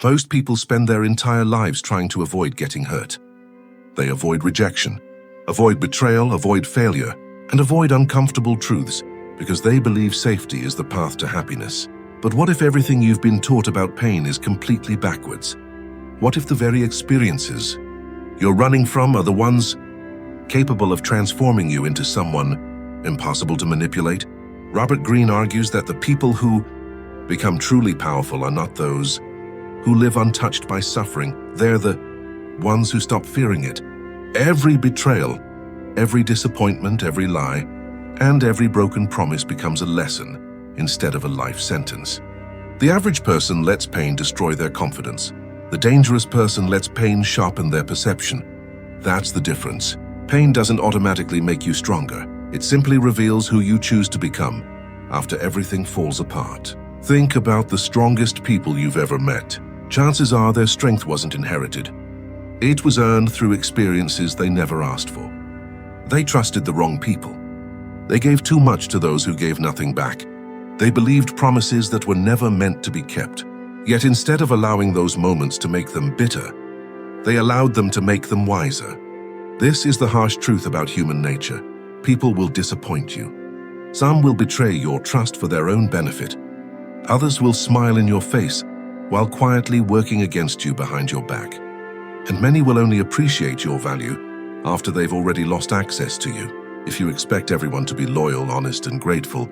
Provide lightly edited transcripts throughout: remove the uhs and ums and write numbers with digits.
Most people spend their entire lives trying to avoid getting hurt. They avoid rejection, avoid betrayal, avoid failure, and avoid uncomfortable truths because they believe safety is the path to happiness. But what if everything you've been taught about pain is completely backwards? What if the very experiences you're running from are the ones capable of transforming you into someone impossible to manipulate? Robert Greene argues that the people who become truly powerful are not those who live untouched by suffering. They're the ones who stop fearing it. Every betrayal, every disappointment, every lie, and every broken promise becomes a lesson instead of a life sentence. The average person lets pain destroy their confidence. The dangerous person lets pain sharpen their perception. That's the difference. Pain doesn't automatically make you stronger. It simply reveals who you choose to become after everything falls apart. Think about the strongest people you've ever met. Chances are their strength wasn't inherited. It was earned through experiences they never asked for. They trusted the wrong people. They gave too much to those who gave nothing back. They believed promises that were never meant to be kept. Yet instead of allowing those moments to make them bitter, they allowed them to make them wiser. This is the harsh truth about human nature. People will disappoint you. Some will betray your trust for their own benefit. Others will smile in your face while quietly working against you behind your back. And many will only appreciate your value after they've already lost access to you. If you expect everyone to be loyal, honest, and grateful,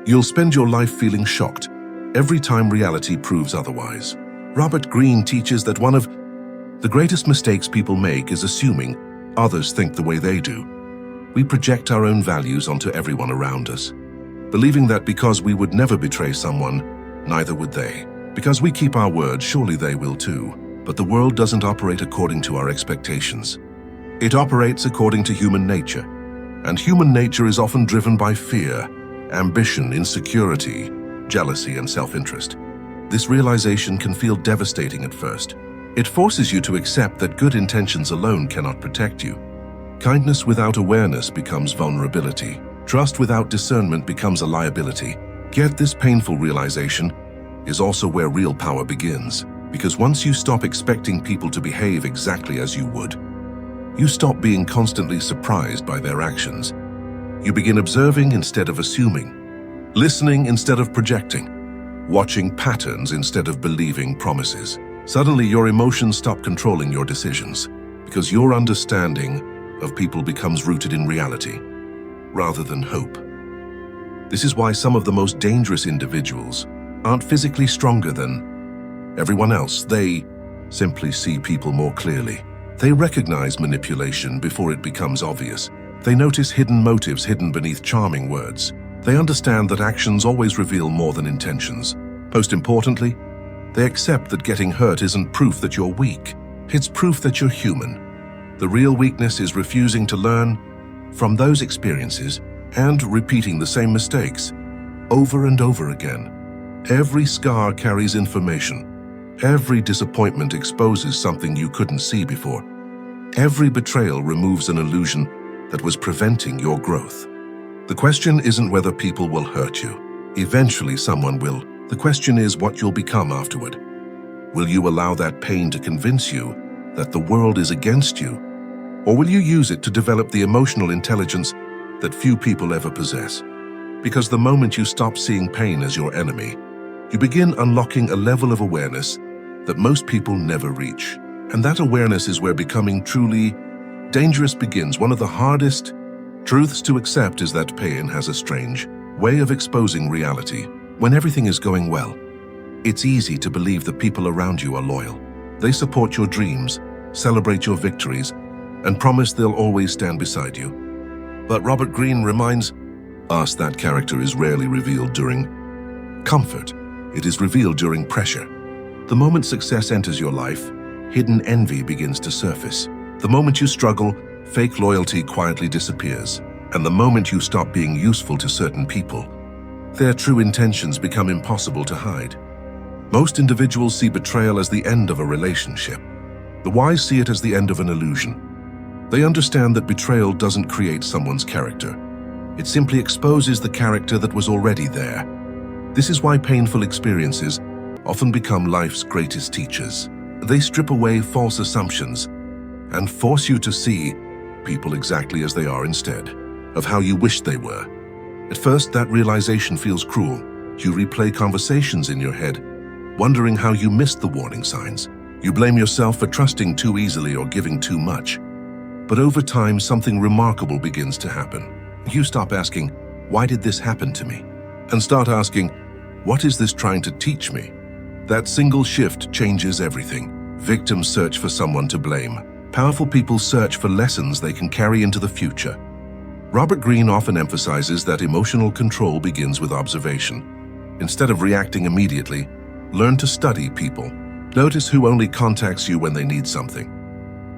you'll spend your life feeling shocked every time reality proves otherwise. Robert Greene teaches that one of the greatest mistakes people make is assuming others think the way they do. We project our own values onto everyone around us, believing that because we would never betray someone, neither would they. Because we keep our word, surely they will too. But the world doesn't operate according to our expectations. It operates according to human nature. And human nature is often driven by fear, ambition, insecurity, jealousy, and self-interest. This realization can feel devastating at first. It forces you to accept that good intentions alone cannot protect you. Kindness without awareness becomes vulnerability. Trust without discernment becomes a liability. Yet this painful realization is also where real power begins. Because once you stop expecting people to behave exactly as you would, you stop being constantly surprised by their actions. You begin observing instead of assuming, listening instead of projecting, watching patterns instead of believing promises. Suddenly, your emotions stop controlling your decisions because your understanding of people becomes rooted in reality rather than hope. This is why some of the most dangerous individuals aren't physically stronger than everyone else. They simply see people more clearly. They recognize manipulation before it becomes obvious. They notice hidden motives hidden beneath charming words. They understand that actions always reveal more than intentions. Most importantly, they accept that getting hurt isn't proof that you're weak. It's proof that you're human. The real weakness is refusing to learn from those experiences and repeating the same mistakes over and over again. Every scar carries information. Every disappointment exposes something you couldn't see before. Every betrayal removes an illusion that was preventing your growth. The question isn't whether people will hurt you. Eventually someone will. The question is what you'll become afterward. Will you allow that pain to convince you that the world is against you? Or will you use it to develop the emotional intelligence that few people ever possess? Because the moment you stop seeing pain as your enemy, you begin unlocking a level of awareness that most people never reach. And that awareness is where becoming truly dangerous begins. One of the hardest truths to accept is that pain has a strange way of exposing reality. When everything is going well, it's easy to believe the people around you are loyal. They support your dreams, celebrate your victories, and promise they'll always stand beside you. But Robert Greene reminds us that character is rarely revealed during comfort. It is revealed during pressure. The moment success enters your life, hidden envy begins to surface. The moment you struggle, fake loyalty quietly disappears. And the moment you stop being useful to certain people, their true intentions become impossible to hide. Most individuals see betrayal as the end of a relationship. The wise see it as the end of an illusion. They understand that betrayal doesn't create someone's character. It simply exposes the character that was already there. This is why painful experiences often become life's greatest teachers. They strip away false assumptions and force you to see people exactly as they are instead of how you wished they were. At first, that realization feels cruel. You replay conversations in your head, wondering how you missed the warning signs. You blame yourself for trusting too easily or giving too much. But over time, something remarkable begins to happen. You stop asking, "Why did this happen to me?" and start asking, "What is this trying to teach me?" That single shift changes everything. Victims search for someone to blame. Powerful people search for lessons they can carry into the future. Robert Greene often emphasizes that emotional control begins with observation. Instead of reacting immediately, learn to study people. Notice who only contacts you when they need something.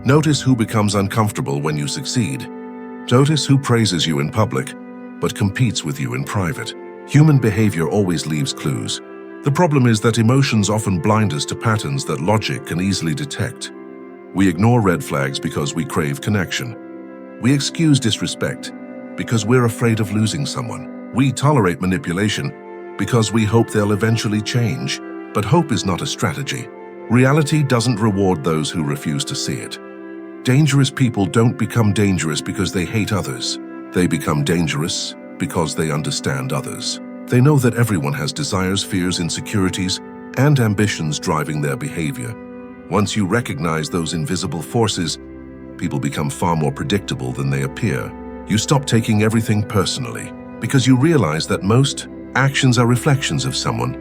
Notice who becomes uncomfortable when you succeed. Notice who praises you in public, but competes with you in private. Human behavior always leaves clues. The problem is that emotions often blind us to patterns that logic can easily detect. We ignore red flags because we crave connection. We excuse disrespect because we're afraid of losing someone. We tolerate manipulation because we hope they'll eventually change. But hope is not a strategy. Reality doesn't reward those who refuse to see it. Dangerous people don't become dangerous because they hate others. They become dangerous because they understand others. They know that everyone has desires, fears, insecurities, and ambitions driving their behavior. Once you recognize those invisible forces, people become far more predictable than they appear. You stop taking everything personally because you realize that most actions are reflections of someone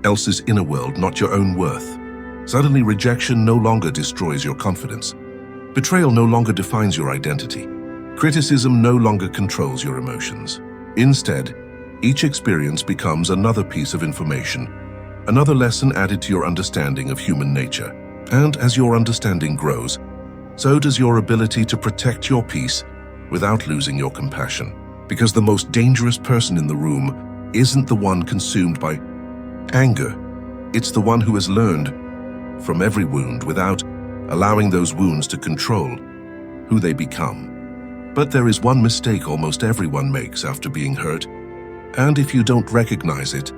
else's inner world, not your own worth. Suddenly, rejection no longer destroys your confidence. Betrayal no longer defines your identity. Criticism no longer controls your emotions. Instead, each experience becomes another piece of information, another lesson added to your understanding of human nature. And as your understanding grows, so does your ability to protect your peace without losing your compassion. Because the most dangerous person in the room isn't the one consumed by anger. It's the one who has learned from every wound without allowing those wounds to control who they become. But there is one mistake almost everyone makes after being hurt, and if you don't recognize it,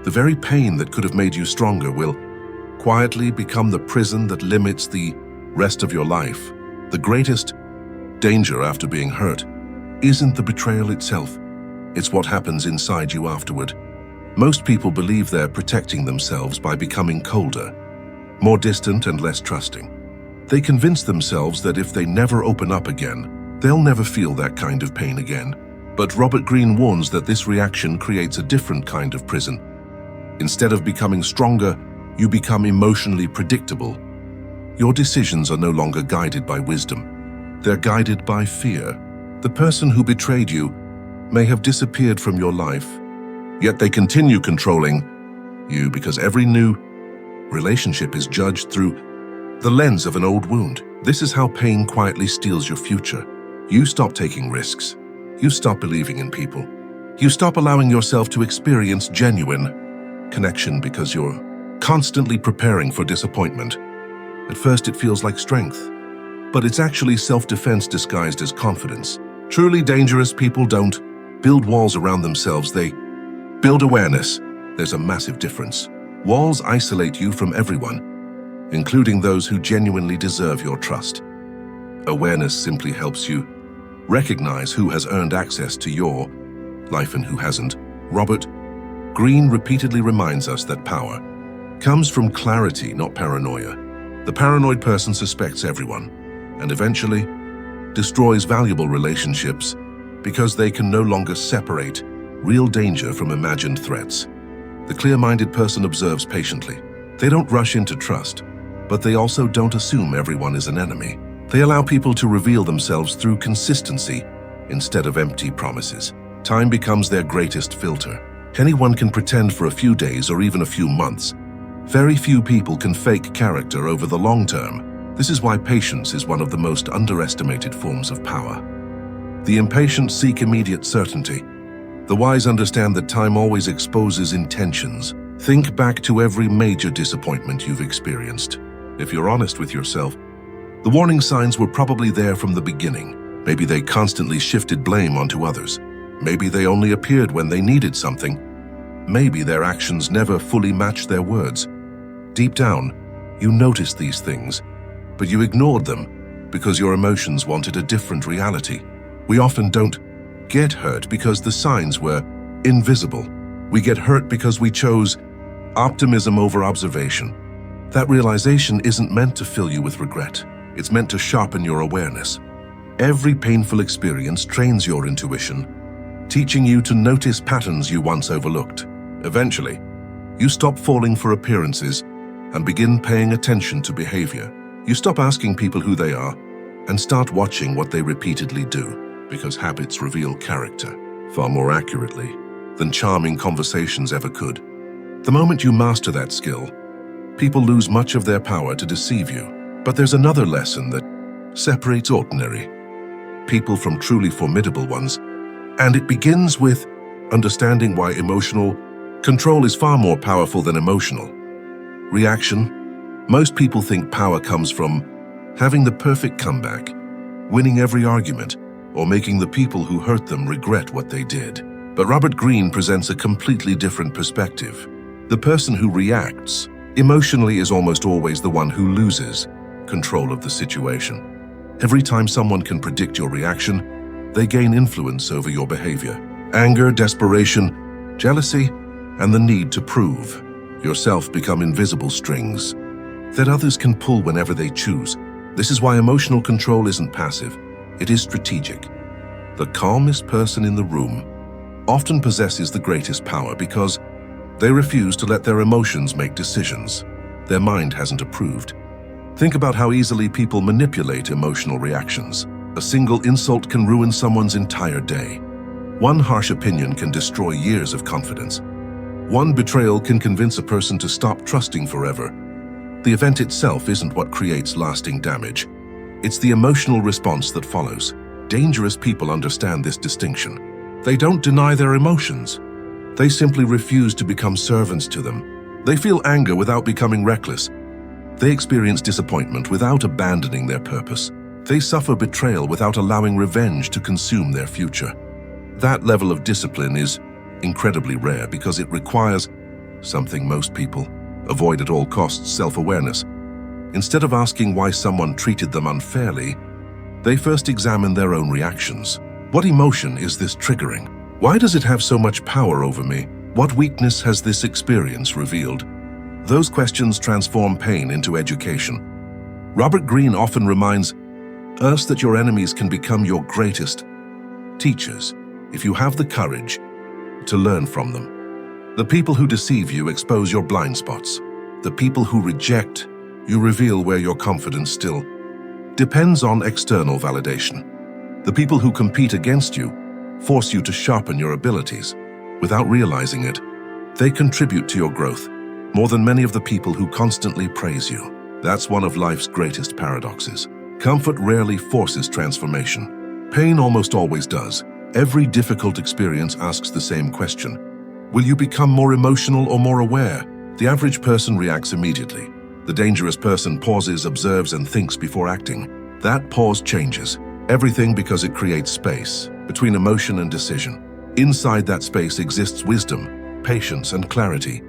the very pain that could have made you stronger will quietly become the prison that limits the rest of your life. The greatest danger after being hurt isn't the betrayal itself. It's what happens inside you afterward. Most people believe they're protecting themselves by becoming colder, more distant and less trusting. They convince themselves that if they never open up again, they'll never feel that kind of pain again. But Robert Greene warns that this reaction creates a different kind of prison. Instead of becoming stronger, you become emotionally predictable. Your decisions are no longer guided by wisdom. They're guided by fear. The person who betrayed you may have disappeared from your life, yet they continue controlling you because every new relationship is judged through the lens of an old wound. This is how pain quietly steals your future. You stop taking risks. You stop believing in people. You stop allowing yourself to experience genuine connection because you're constantly preparing for disappointment. At first, it feels like strength, but it's actually self-defense disguised as confidence. Truly dangerous people don't build walls around themselves, they build awareness. There's a massive difference. Walls isolate you from everyone, including those who genuinely deserve your trust. Awareness simply helps you recognize who has earned access to your life and who hasn't. Robert Greene repeatedly reminds us that power comes from clarity, not paranoia. The paranoid person suspects everyone and eventually destroys valuable relationships because they can no longer separate real danger from imagined threats. The clear-minded person observes patiently. They don't rush into trust, but they also don't assume everyone is an enemy. They allow people to reveal themselves through consistency instead of empty promises. Time becomes their greatest filter. Anyone can pretend for a few days or even a few months. Very few people can fake character over the long term. This is why patience is one of the most underestimated forms of power. The impatient seek immediate certainty. The wise understand that time always exposes intentions. Think back to every major disappointment you've experienced. If you're honest with yourself, the warning signs were probably there from the beginning. Maybe they constantly shifted blame onto others. Maybe they only appeared when they needed something. Maybe their actions never fully match their words. Deep down, you noticed these things, but you ignored them because your emotions wanted a different reality. We often don't get hurt because the signs were invisible. We get hurt because we chose optimism over observation. That realization isn't meant to fill you with regret. It's meant to sharpen your awareness. Every painful experience trains your intuition, teaching you to notice patterns you once overlooked. Eventually, you stop falling for appearances and begin paying attention to behavior. You stop asking people who they are and start watching what they repeatedly do, because habits reveal character far more accurately than charming conversations ever could. The moment you master that skill, people lose much of their power to deceive you. But there's another lesson that separates ordinary people from truly formidable ones, and it begins with understanding why emotional control is far more powerful than emotional reaction. Most people think power comes from having the perfect comeback, winning every argument, or making the people who hurt them regret what they did. But Robert Greene presents a completely different perspective. The person who reacts emotionally is almost always the one who loses control of the situation. Every time someone can predict your reaction, they gain influence over your behavior. Anger, desperation, jealousy, and the need to prove yourself become invisible strings that others can pull whenever they choose. This is why emotional control isn't passive, it is strategic. The calmest person in the room often possesses the greatest power because they refuse to let their emotions make decisions their mind hasn't approved. Think about how easily people manipulate emotional reactions. A single insult can ruin someone's entire day. One harsh opinion can destroy years of confidence. One betrayal can convince a person to stop trusting forever. The event itself isn't what creates lasting damage. It's the emotional response that follows. Dangerous people understand this distinction. They don't deny their emotions. They simply refuse to become servants to them. They feel anger without becoming reckless. They experience disappointment without abandoning their purpose. They suffer betrayal without allowing revenge to consume their future. That level of discipline is incredibly rare because it requires something most people avoid at all costs: self-awareness. Instead of asking why someone treated them unfairly, they first examine their own reactions. What emotion is this triggering? Why does it have so much power over me? What weakness has this experience revealed? Those questions transform pain into education. Robert Greene often reminds us that your enemies can become your greatest teachers if you have the courage to learn from them. The people who deceive you expose your blind spots. The people who reject you reveal where your confidence still depends on external validation. The people who compete against you force you to sharpen your abilities. Without realizing it, they contribute to your growth more than many of the people who constantly praise you. That's one of life's greatest paradoxes. Comfort rarely forces transformation. Pain almost always does. Every difficult experience asks the same question. Will you become more emotional or more aware? The average person reacts immediately. The dangerous person pauses, observes, and thinks before acting. That pause changes everything because it creates space between emotion and decision. Inside that space exists wisdom, patience, and clarity.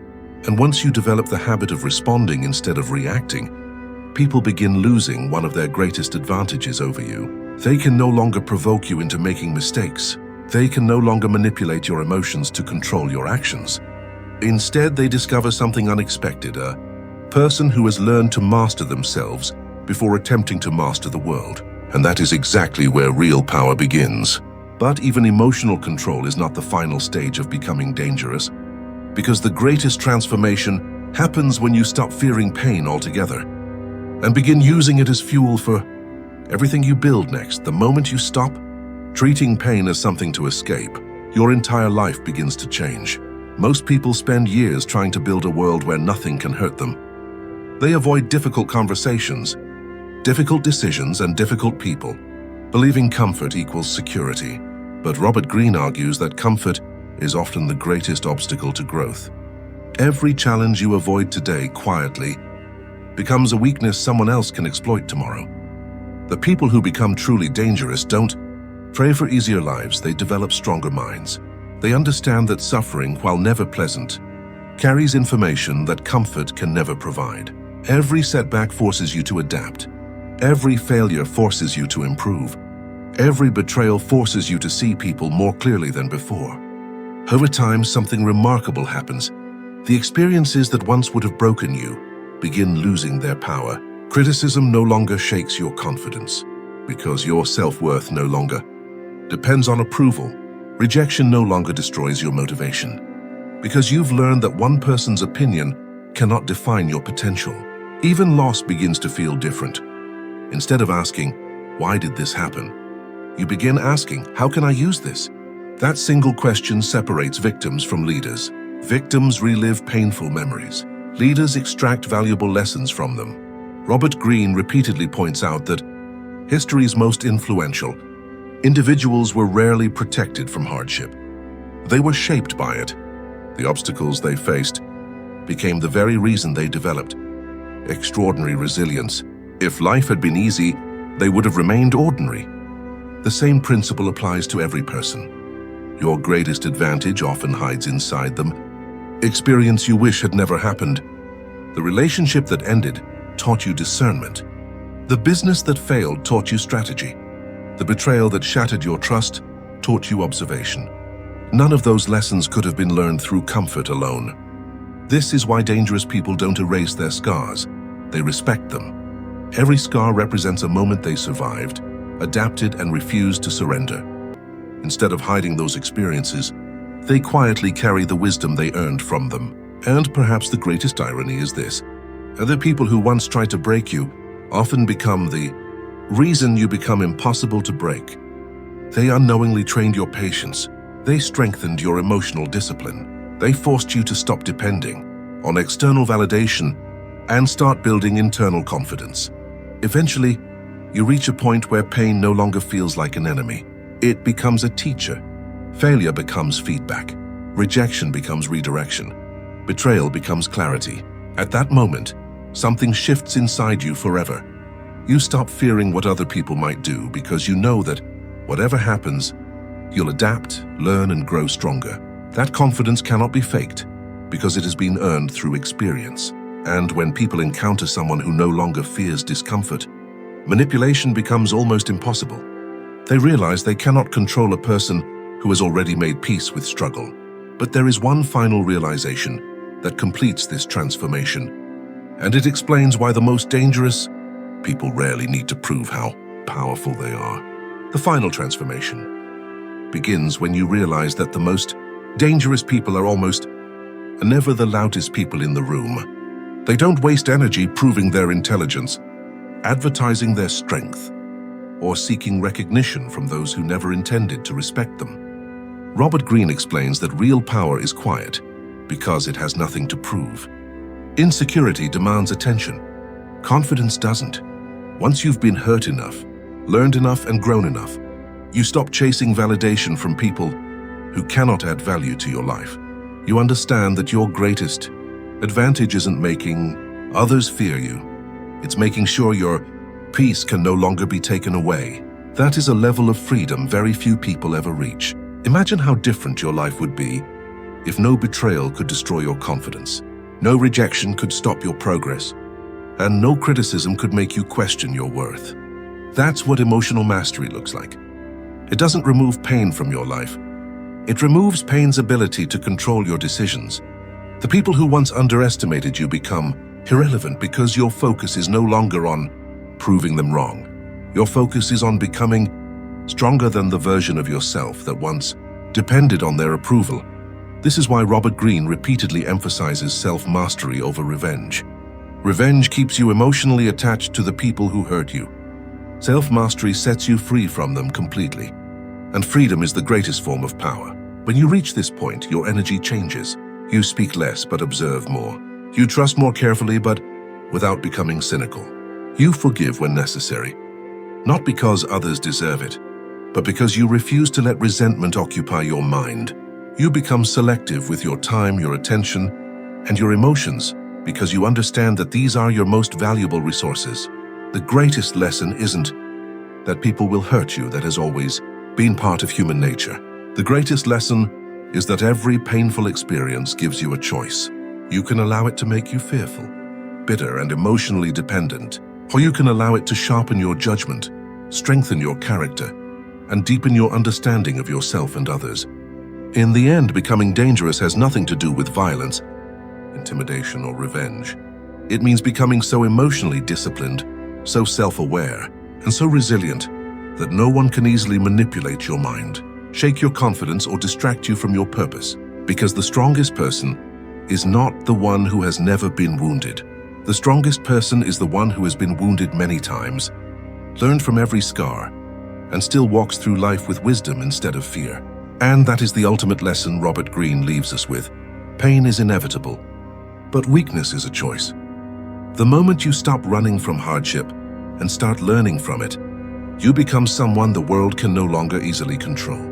And once you develop the habit of responding instead of reacting, people begin losing one of their greatest advantages over you. They can no longer provoke you into making mistakes. They can no longer manipulate your emotions to control your actions. Instead, they discover something unexpected: a person who has learned to master themselves before attempting to master the world. And that is exactly where real power begins. But even emotional control is not the final stage of becoming dangerous, because the greatest transformation happens when you stop fearing pain altogether and begin using it as fuel for everything you build next. The moment you stop treating pain as something to escape, your entire life begins to change. Most people spend years trying to build a world where nothing can hurt them. They avoid difficult conversations, difficult decisions, and difficult people, believing comfort equals security. But Robert Greene argues that comfort is often the greatest obstacle to growth. Every challenge you avoid today quietly becomes a weakness someone else can exploit tomorrow. The people who become truly dangerous don't pray for easier lives, they develop stronger minds. They understand that suffering, while never pleasant, carries information that comfort can never provide. Every setback forces you to adapt. Every failure forces you to improve. Every betrayal forces you to see people more clearly than before. Over time, something remarkable happens. The experiences that once would have broken you begin losing their power. Criticism no longer shakes your confidence, because your self-worth no longer depends on approval. Rejection no longer destroys your motivation, because you've learned that one person's opinion cannot define your potential. Even loss begins to feel different. Instead of asking, "Why did this happen?" you begin asking, "How can I use this?" That single question separates victims from leaders. Victims relive painful memories. Leaders extract valuable lessons from them. Robert Greene repeatedly points out that history's most influential individuals were rarely protected from hardship. They were shaped by it. The obstacles they faced became the very reason they developed extraordinary resilience. If life had been easy, they would have remained ordinary. The same principle applies to every person. Your greatest advantage often hides inside them. Experience you wish had never happened. The relationship that ended taught you discernment. The business that failed taught you strategy. The betrayal that shattered your trust taught you observation. None of those lessons could have been learned through comfort alone. This is why dangerous people don't erase their scars. They respect them. Every scar represents a moment they survived, adapted, and refused to surrender. Instead of hiding those experiences, they quietly carry the wisdom they earned from them. And perhaps the greatest irony is this: the people who once tried to break you often become the reason you become impossible to break. They unknowingly trained your patience. They strengthened your emotional discipline. They forced you to stop depending on external validation and start building internal confidence. Eventually, you reach a point where pain no longer feels like an enemy. It becomes a teacher. Failure becomes feedback. Rejection becomes redirection. Betrayal becomes clarity. At that moment, something shifts inside you forever. You stop fearing what other people might do because you know that whatever happens, you'll adapt, learn, and grow stronger. That confidence cannot be faked because it has been earned through experience. And when people encounter someone who no longer fears discomfort, manipulation becomes almost impossible. They realize they cannot control a person who has already made peace with struggle. But there is one final realization that completes this transformation, and it explains why the most dangerous people rarely need to prove how powerful they are. The final transformation begins when you realize that the most dangerous people are almost never the loudest people in the room. They don't waste energy proving their intelligence, advertising their strength, or seeking recognition from those who never intended to respect them. Robert Greene explains that real power is quiet because it has nothing to prove. Insecurity demands attention. Confidence doesn't. Once you've been hurt enough, learned enough, and grown enough, you stop chasing validation from people who cannot add value to your life. You understand that your greatest advantage isn't making others fear you. It's making sure your peace can no longer be taken away. That is a level of freedom very few people ever reach. Imagine how different your life would be if no betrayal could destroy your confidence, no rejection could stop your progress, and no criticism could make you question your worth. That's what emotional mastery looks like. It doesn't remove pain from your life. It removes pain's ability to control your decisions. The people who once underestimated you become irrelevant because your focus is no longer on proving them wrong. Your focus is on becoming stronger than the version of yourself that once depended on their approval. This is why Robert Greene repeatedly emphasizes self-mastery over revenge. Revenge keeps you emotionally attached to the people who hurt you. Self-mastery sets you free from them completely. And freedom is the greatest form of power. When you reach this point, your energy changes. You speak less but observe more. You trust more carefully but without becoming cynical. You forgive when necessary, not because others deserve it, but because you refuse to let resentment occupy your mind. You become selective with your time, your attention, and your emotions because you understand that these are your most valuable resources. The greatest lesson isn't that people will hurt you. That has always been part of human nature. The greatest lesson is that every painful experience gives you a choice. You can allow it to make you fearful, bitter, and emotionally dependent, or you can allow it to sharpen your judgment, strengthen your character, and deepen your understanding of yourself and others. In the end, becoming dangerous has nothing to do with violence, intimidation, or revenge. It means becoming so emotionally disciplined, so self-aware, and so resilient that no one can easily manipulate your mind, shake your confidence, or distract you from your purpose. Because the strongest person is not the one who has never been wounded. The strongest person is the one who has been wounded many times, learned from every scar, and still walks through life with wisdom instead of fear. And that is the ultimate lesson Robert Greene leaves us with. Pain is inevitable, but weakness is a choice. The moment you stop running from hardship and start learning from it, you become someone the world can no longer easily control.